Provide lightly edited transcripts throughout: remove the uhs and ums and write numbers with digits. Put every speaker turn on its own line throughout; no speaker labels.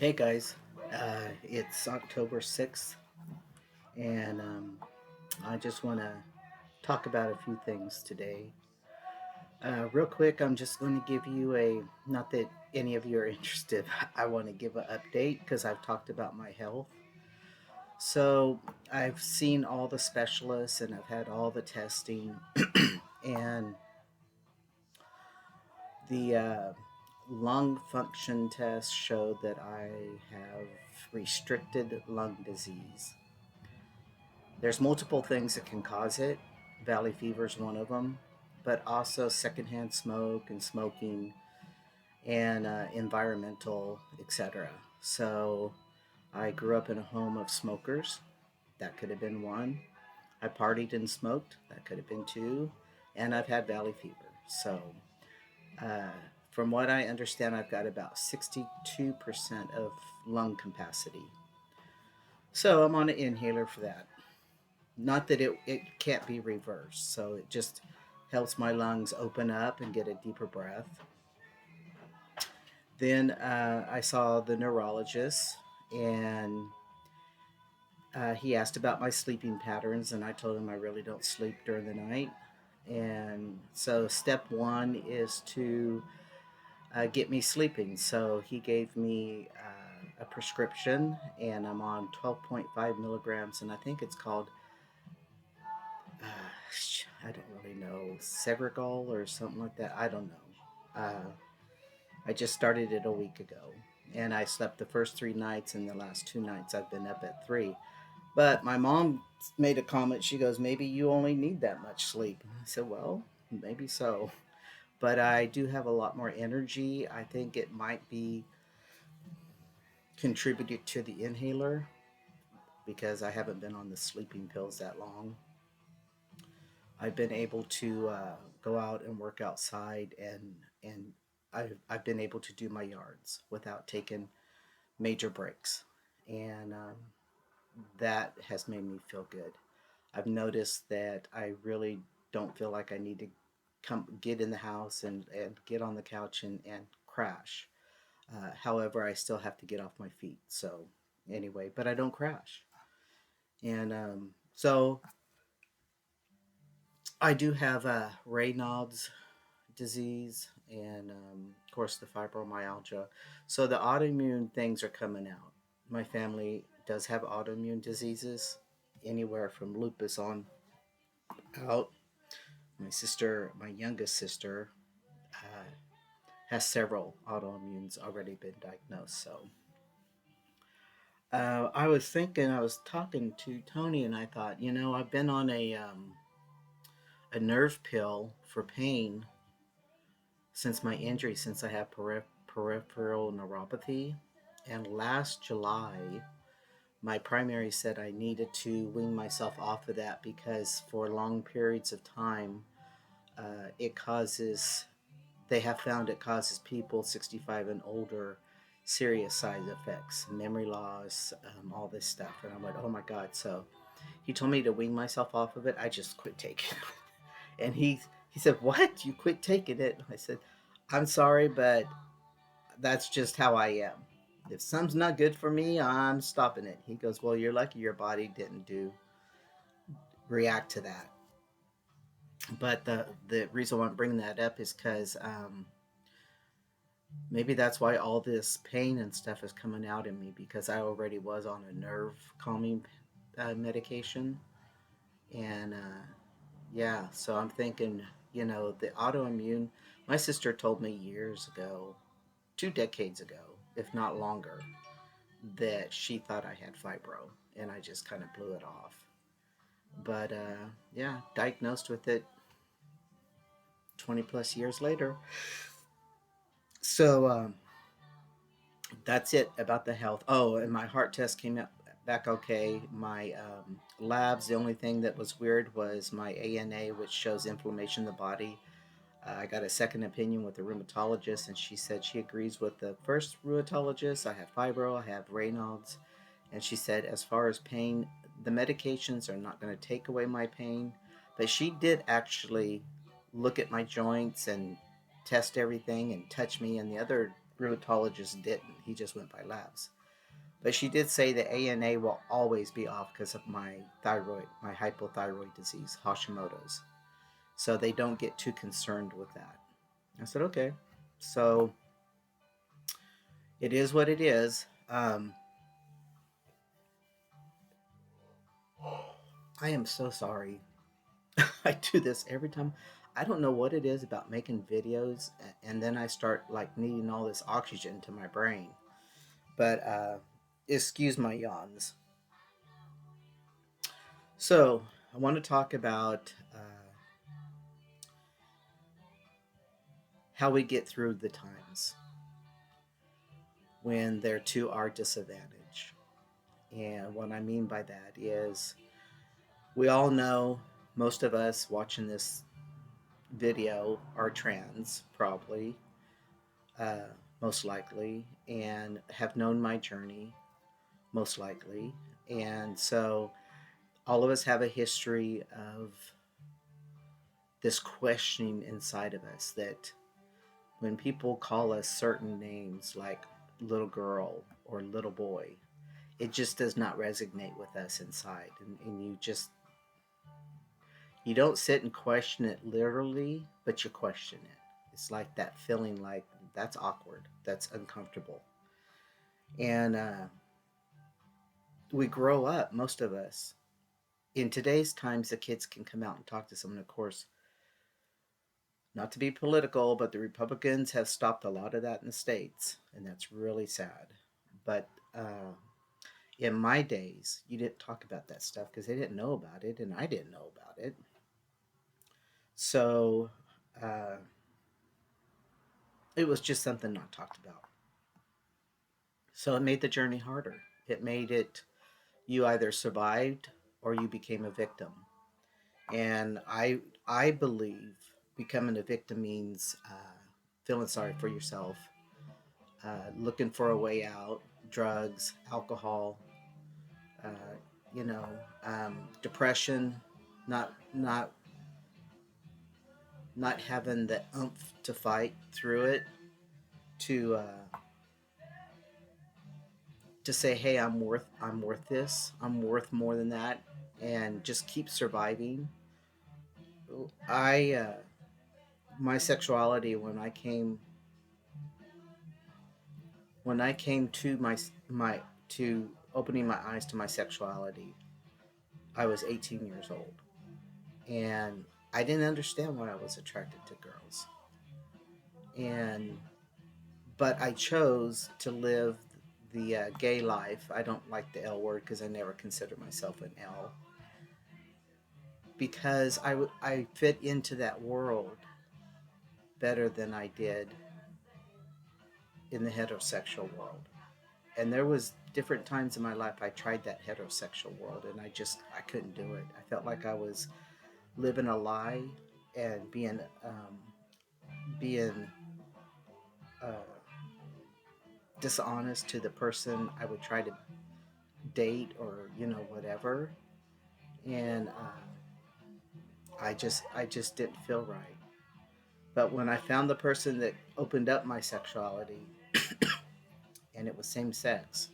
Hey guys, it's October 6th, and I just want to talk about a few things today. Real quick, I'm just going to give you not that any of you are interested, I want to give an update because I've talked about my health. So, I've seen all the specialists and I've had all the testing, and the lung function test showed that I have restricted lung disease. There's multiple things that can cause it. Valley fever is one of them, but also secondhand smoke and smoking and environmental, etc. So I grew up in a home of smokers. That could have been one. I partied and smoked. That could have been two. And I've had valley fever. So, uh, from what I understand, I've got about 62% of lung capacity. So I'm on an inhaler for that. Not that it can't be reversed, so it just helps my lungs open up and get a deeper breath. Then I saw the neurologist, and he asked about my sleeping patterns, and I told him I really don't sleep during the night. And so step one is to get me sleeping. So he gave me a prescription, and I'm on 12.5 milligrams, and I think it's called I don't really know, Segregol or something like that. I don't know. I just started it a week ago, and I slept the first 3 nights, and the last 2 nights I've been up at 3. But my mom made a comment. She goes, "Maybe you only need that much sleep." I said, "Well, maybe so." But I do have a lot more energy. I think it might be contributed to the inhaler because I haven't been on the sleeping pills that long. I've been able to go out and work outside, and I've been able to do my yards without taking major breaks, and that has made me feel good. I've noticed that I really don't feel like I need to come get in the house and get on the couch and crash. However, I still have to get off my feet. So anyway, but I don't crash, and so I do have Raynaud's disease and of course the fibromyalgia. So the autoimmune things are coming out. My family does have autoimmune diseases, anywhere from lupus on out. My sister, my youngest sister, uh, has several autoimmunes already been diagnosed. So I was thinking, I was talking to Tony, and I thought, I've been on a nerve pill for pain since my injury, since I have peripheral neuropathy. And last July, my primary said I needed to wean myself off of that because for long periods of time, it causes, they have found it causes people 65 and older serious side effects, memory loss, all this stuff. And I'm like, oh my God. So he told me to wean myself off of it. I just quit taking it. And he said, "What? You quit taking it?" I said, "I'm sorry, but that's just how I am. If something's not good for me, I'm stopping it." He goes, "Well, you're lucky your body didn't do react to that." But the reason why I'm bringing that up is because maybe that's why all this pain and stuff is coming out in me because I already was on a nerve calming medication, and yeah, so I'm thinking, the autoimmune. My sister told me years ago, 2 decades ago, if not longer, that she thought I had fibro, and I just kind of blew it off. But yeah, diagnosed with it 20 plus years later. So that's it about the health. Oh, and my heart test came out back okay. My labs, the only thing that was weird was my ANA, which shows inflammation in the body. I got a second opinion with the rheumatologist, and she said she agrees with the first rheumatologist. I have fibro, I have Raynaud's, and she said, as far as pain, the medications are not going to take away my pain. But she did actually look at my joints and test everything and touch me. And the other rheumatologist didn't. He just went by labs. But she did say the ANA will always be off because of my thyroid, my hypothyroid disease, Hashimoto's. So they don't get too concerned with that. I said, okay. So it is what it is. I am so sorry. I do this every time. I don't know what it is about making videos, and then I start like needing all this oxygen to my brain. But excuse my yawns. So I want to talk about how we get through the times when they're to our disadvantage. And what I mean by that is we all know, most of us watching this video are trans, probably, uh, most likely, and have known my journey, most likely. And so all of us have a history of this questioning inside of us that when people call us certain names like little girl or little boy, it just does not resonate with us inside. And you don't sit and question it literally, but you question it. It's like that feeling like that's awkward, that's uncomfortable. And we grow up, most of us. In today's times, the kids can come out and talk to someone. Of course, not to be political, but the Republicans have stopped a lot of that in the States, and that's really sad. But in my days, you didn't talk about that stuff because they didn't know about it, and I didn't know about it. So uh, it was just something not talked about. So it made the journey harder. It made it, you either survived or you became a victim. And I believe becoming a victim means feeling sorry for yourself, looking for a way out, drugs, alcohol, uh, you know, depression, not not having the oomph to fight through it, to say, hey, I'm worth this, I'm worth more than that, and just keep surviving. I My sexuality, when I came to my to opening my eyes to my sexuality, I was 18 years old, and I didn't understand why I was attracted to girls. And but I chose to live the gay life. I don't like the L word because I never considered myself an L, because I fit into that world better than I did in the heterosexual world. And there was different times in my life I tried that heterosexual world, and I couldn't do it. I felt like I was living a lie and being uh, dishonest to the person I would try to date, or whatever. And I just didn't feel right. But when I found the person that opened up my sexuality, and it was same sex,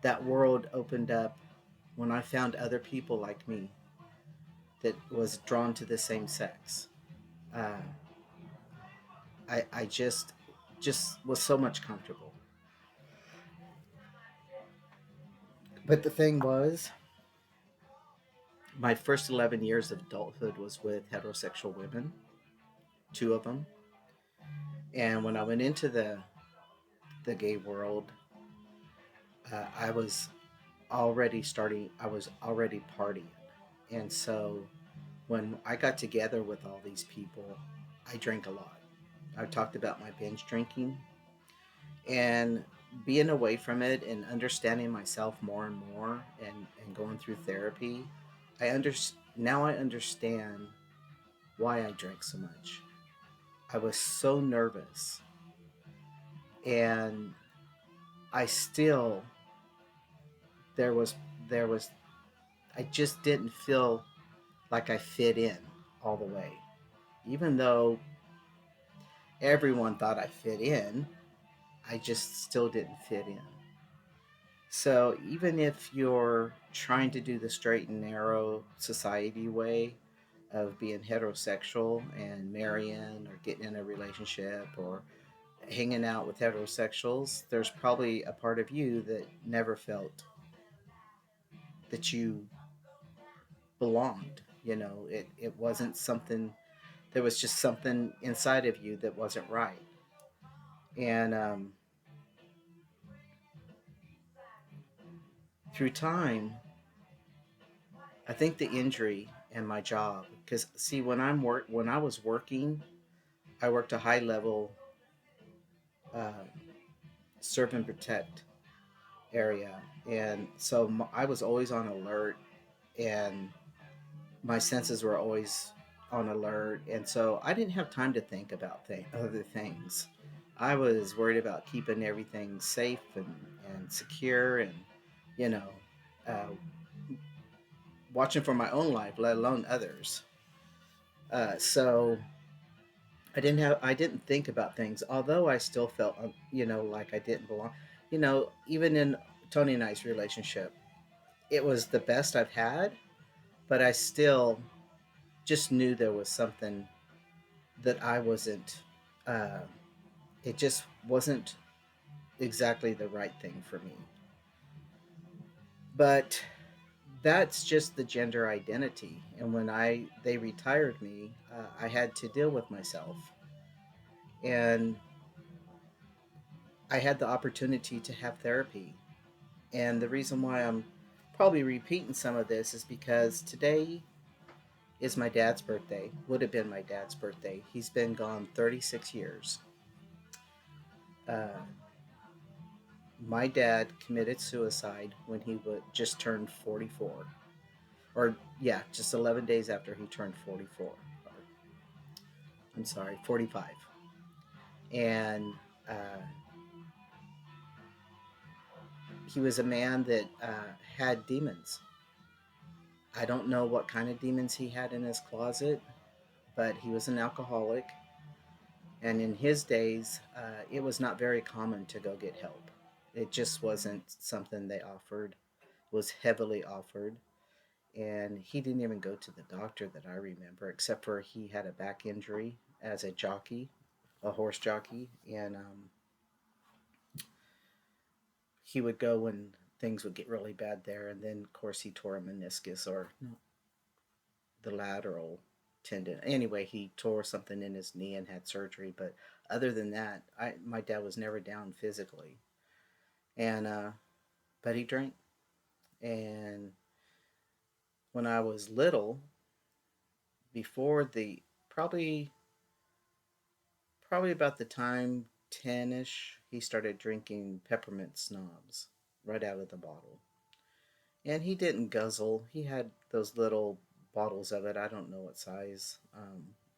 that world opened up. When I found other people like me that was drawn to the same sex, uh, I just was so much comfortable. But the thing was, my first 11 years of adulthood was with heterosexual women, two of them. And when I went into the gay world, I was already partying. And so when I got together with all these people, I drank a lot. I talked about my binge drinking, and being away from it and understanding myself more and more, and going through therapy. Now I understand why I drank so much. I was so nervous, and I still there was there was I just didn't feel like I fit in all the way. Even though Everyone thought I fit in. I just still didn't fit in. So even if you're trying to do the straight and narrow society way of being heterosexual and marrying or getting in a relationship or hanging out with heterosexuals, there's probably a part of you that never felt that you belonged. You know, it wasn't something, there was just something inside of you that wasn't right. And through time, I think the injury and my job, because see, when I was working, I worked a high level uh, serve and protect area, and so I was always on alert, and my senses were always on alert, and so I didn't have time to think about other things. I was worried about keeping everything safe and secure, and you know, uh, watching for my own life, let alone others. So I didn't think about things, although I still felt like I didn't belong. Even in Tony and I's relationship, it was the best I've had, but I still just knew there was something that I wasn't. Uh, it just wasn't exactly the right thing for me. But that's just the gender identity. And when I they retired me, I had to deal with myself, and I had the opportunity to have therapy. And the reason why I'm probably repeating some of this is because today is my dad's birthday. Would have been my dad's birthday. He's been gone 36 years. Uh, my dad committed suicide when he would just turned 44, or yeah, just 11 days after he turned 44. Or, I'm sorry, 45. And uh, he was a man that had demons. I don't know what kind of demons he had in his closet, but he was an alcoholic. And in his days, it was not very common to go get help. It just wasn't something they offered, it was heavily offered. And he didn't even go to the doctor that I remember, except for he had a back injury as a jockey, a horse jockey. And he would go when things would get really bad there. And then, of course, he tore a meniscus or the lateral tendon. Anyway, he tore something in his knee and had surgery. But other than that, my dad was never down physically. And but he drank. And when I was little, before the probably probably about the time 10ish, he started drinking peppermint snobs right out of the bottle. And he didn't guzzle. He had those little bottles of it. I don't know what size,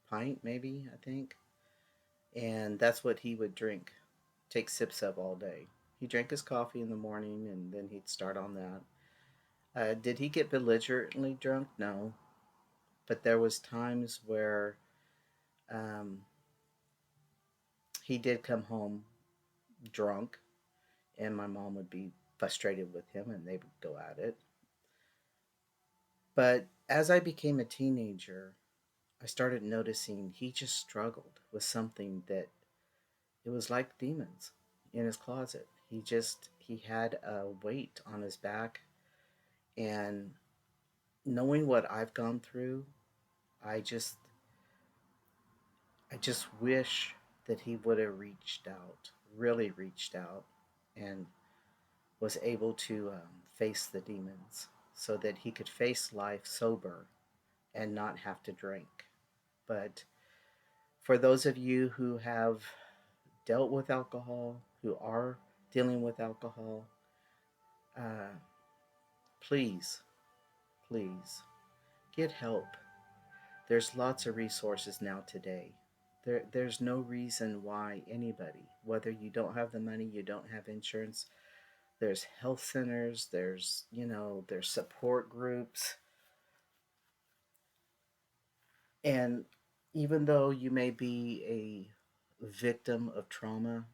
pint maybe, I think. And that's what he would drink, take sips of all day. He drank his coffee in the morning and then he'd start on that. Did he get belligerently drunk? No, but there was times where um, he did come home drunk, and my mom would be frustrated with him, and they would go at it. But as I became a teenager, I started noticing he just struggled with something that it was like demons in his closet. He had a weight on his back, and knowing what I've gone through, I just I just wish that he would have reached out, really reached out, and was able to face the demons so that he could face life sober and not have to drink. But for those of you who have dealt with alcohol, who are dealing with alcohol, uh, please, please get help. There's lots of resources now today. There's no reason why anybody, whether you don't have the money, you don't have insurance, there's health centers, there's support groups. And even though you may be victim of trauma,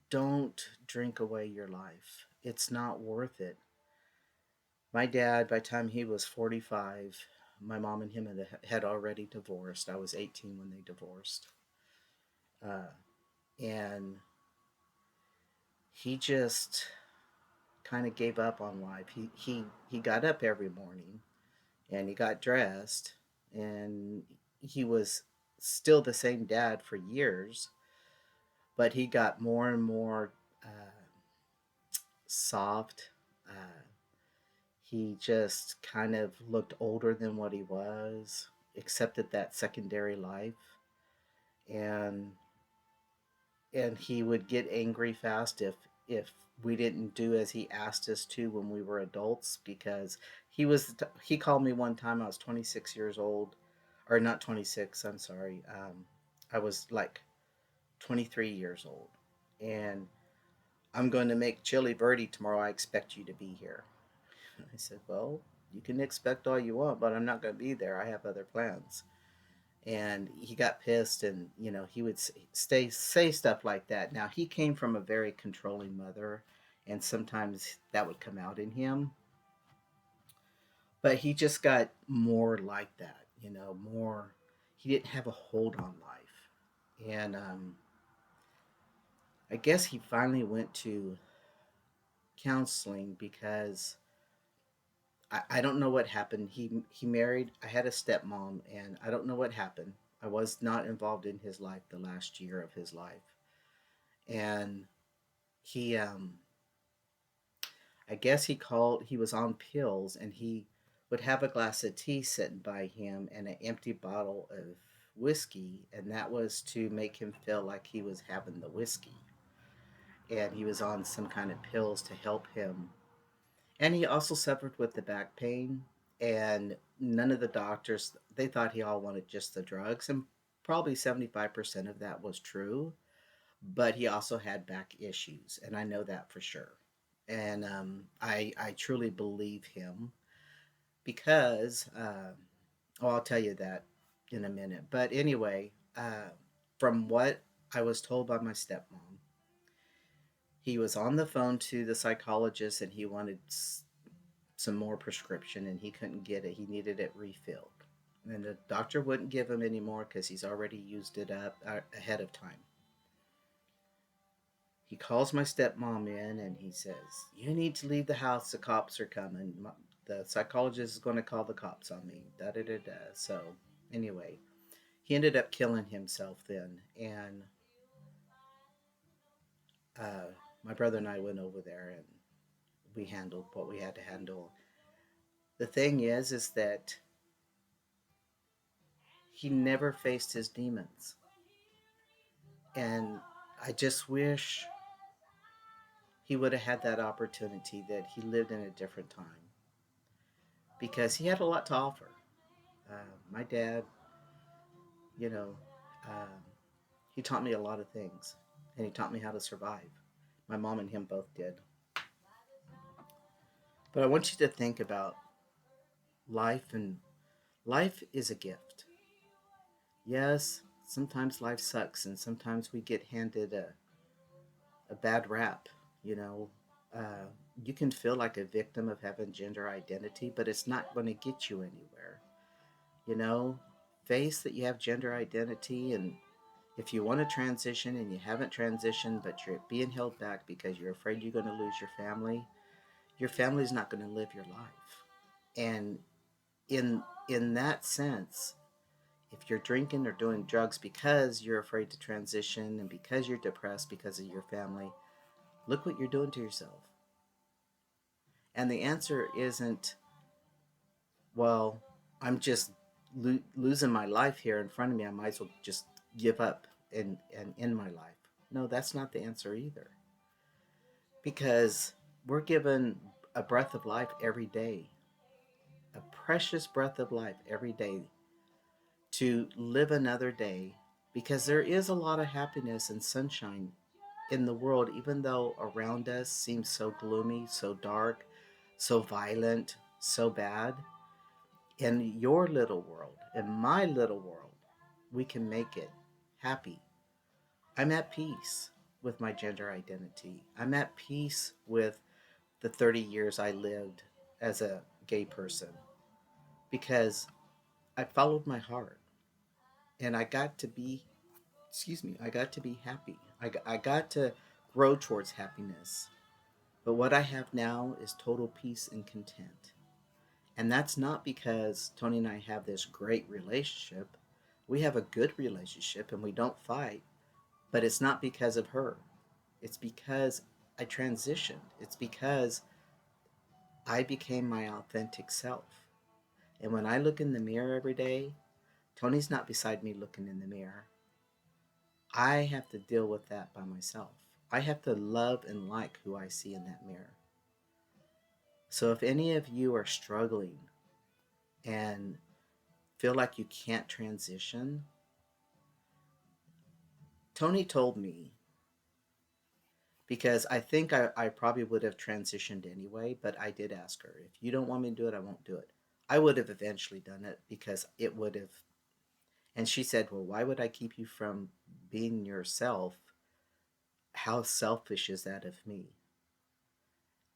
don't drink away your life. It's not worth it. My dad, by the time he was 45, my mom and him had already divorced. I was 18 when they divorced. Uh, and he just kind of gave up on life. He got up every morning and he got dressed, and he was still the same dad for years, but he got more and more soft. He just kind of looked older than what he was, accepted that secondary life, and he would get angry fast if we didn't do as he asked us to when we were adults, because he called me one time. I was 26 years old, or not 26, I'm sorry. I was like 23 years old, and I'm going to make chili verde tomorrow. I expect you to be here. I said, well, you can expect all you want, but I'm not going to be there. I have other plans. And he got pissed, and he would say stuff like that. Now, he came from a very controlling mother, and sometimes that would come out in him, but he just got more like that, more. He didn't have a hold on life. And I guess he finally went to counseling because I don't know what happened. He married. I had a stepmom, and I don't know what happened. I was not involved in his life the last year of his life, and he I guess he called. He was on pills, and he would have a glass of tea sitting by him and an empty bottle of whiskey, and that was to make him feel like he was having the whiskey, and he was on some kind of pills to help him. And he also suffered with the back pain, and none of the doctors, they thought he all wanted just the drugs, and probably 75% of that was true, but he also had back issues, and I know that for sure. And I truly believe him because, oh, I'll tell you that in a minute. But anyway, from what I was told by my stepmom, he was on the phone to the psychologist and he wanted some more prescription and he couldn't get it. He needed it refilled. And the doctor wouldn't give him any more because he's already used it up ahead of time. He calls my stepmom in and he says, "You need to leave the house. The cops are coming. The psychologist is going to call the cops on me." Da da da da. So, anyway, he ended up killing himself then. And uh, my brother and I went over there and we handled what we had to handle. The thing is that he never faced his demons. And I just wish he would have had that opportunity, that he lived in a different time, because he had a lot to offer. My dad, you know, um, he taught me a lot of things, and he taught me how to survive. My mom and him both did. But I want you to think about life, and life is a gift. Yes, sometimes life sucks, and sometimes we get handed a bad rap. You know, uh, you can feel like a victim of having gender identity, but it's not going to get you anywhere. You know, face that you have gender identity, and if you want to transition and you haven't transitioned, but you're being held back because you're afraid you're going to lose your family's not going to live your life. And in that sense, if you're drinking or doing drugs because you're afraid to transition and because you're depressed because of your family, look what you're doing to yourself. And the answer isn't, well, I'm just losing my life here in front of me. I might as well just give up and end my life. No, that's not the answer either. Because we're given a breath of life every day, a precious breath of life every day, to live another day, because there is a lot of happiness and sunshine in the world, even though around us seems so gloomy, so dark, so violent, so bad. In your little world, in my little world, we can make it happy. I'm at peace with my gender identity. I'm at peace with the 30 years I lived as a gay person because I followed my heart and I got to be, excuse me, I got to be happy. I got to grow towards happiness. But what I have now is total peace and content. And that's not because Tony and I have this great relationship. We have a good relationship and we don't fight, but it's not because of her. It's because I transitioned. It's because I became my authentic self. And when I look in the mirror every day, Tony's not beside me looking in the mirror. I have to deal with that by myself. I have to love and like who I see in that mirror. So if any of you are struggling and feel like you can't transition, Tony told me, because I think I probably would have transitioned anyway, but I did ask her, if you don't want me to do it, I won't do it. I would have eventually done it because it would have. And she said, well, why would I keep you from being yourself? How selfish is that of me?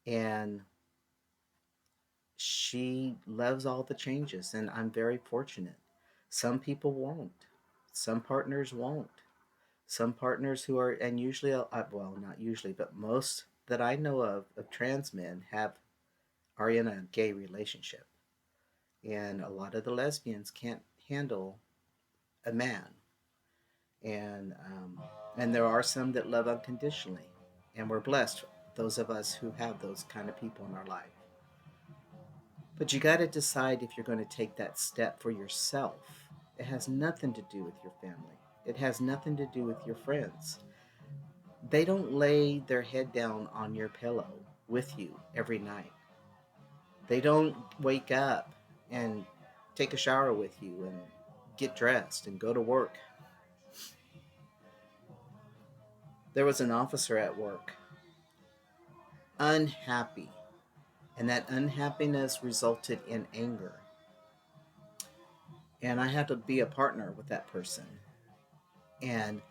And she loves all the changes, and I'm very fortunate. Some people won't, some partners won't. Some partners who are, and usually, well, not usually, but most that I know of trans men are in a gay relationship. And a lot of the lesbians can't handle a man. And, um, and there are some that love unconditionally. And we're blessed, those of us who have those kind of people in our life. But you got to decide if you're going to take that step for yourself. It has nothing to do with your family, it has nothing to do with your friends. They don't lay their head down on your pillow with you every night. They don't wake up and take a shower with you and get dressed and go to work. There was an officer at work, unhappy, and that unhappiness resulted in anger. And I had to be a partner with that person and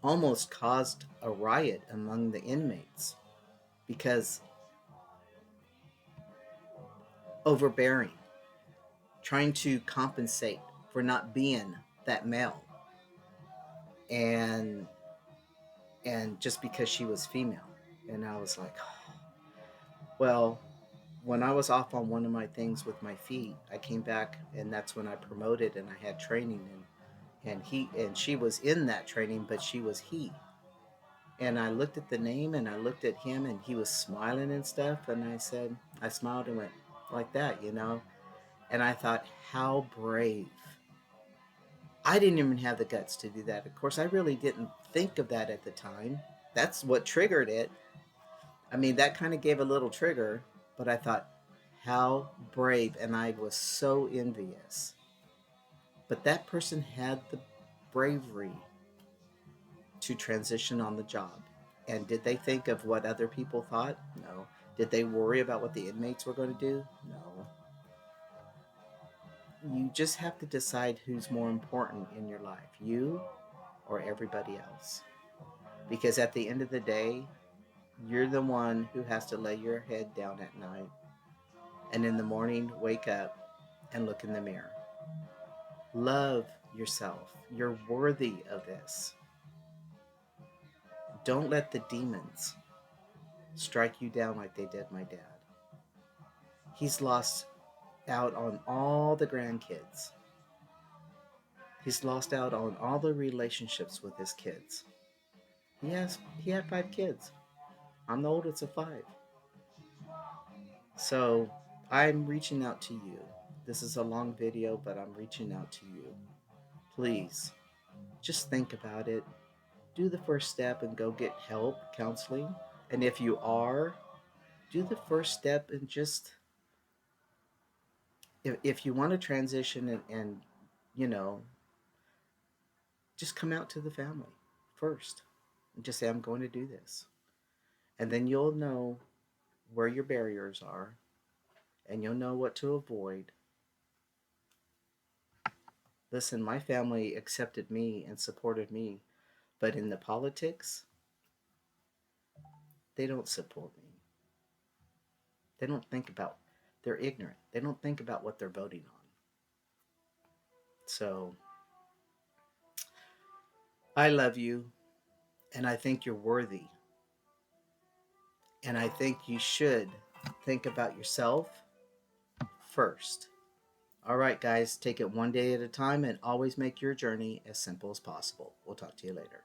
almost caused a riot among the inmates because overbearing, trying to compensate for not being that male, and just because she was female. And I was like, oh. Well, when I was off on one of my things with my feet, I came back and that's when I promoted and I had training, and she was in that training, but she was he. And I looked at the name and I looked at him and he was smiling and stuff, and I smiled and went like that. And I thought, how brave. I didn't even have the guts to do that. Of course, I really didn't think of that at the time. That's what triggered it. I mean, that kind of gave a little trigger, but I thought, how brave. And I was so envious. But that person had the bravery to transition on the job. And did they think of what other people thought? No. Did they worry about what the inmates were going to do? No. You just have to decide who's more important in your life, you or everybody else. Because at the end of the day, you're the one who has to lay your head down at night and in the morning wake up and look in the mirror. Love yourself. You're worthy of this. Don't let the demons strike you down like they did my dad. He's lost out on all the grandkids. He's lost out on all the relationships with his kids. He had 5 kids. I'm the oldest of 5. So I'm reaching out to you. This is a long video, but I'm reaching out to you. Please, just think about it. Do the first step and go get help, counseling. And if you are, do the first step and just, if you want to transition and you know, just come out to the family first and just say, I'm going to do this. And then you'll know where your barriers are and you'll know what to avoid. Listen, my family accepted me and supported me, but in the politics, they don't support me. They don't think about, they're ignorant. They don't think about what they're voting on. So I love you, and I think you're worthy. And I think you should think about yourself first. All right, guys, take it one day at a time and always make your journey as simple as possible. We'll talk to you later.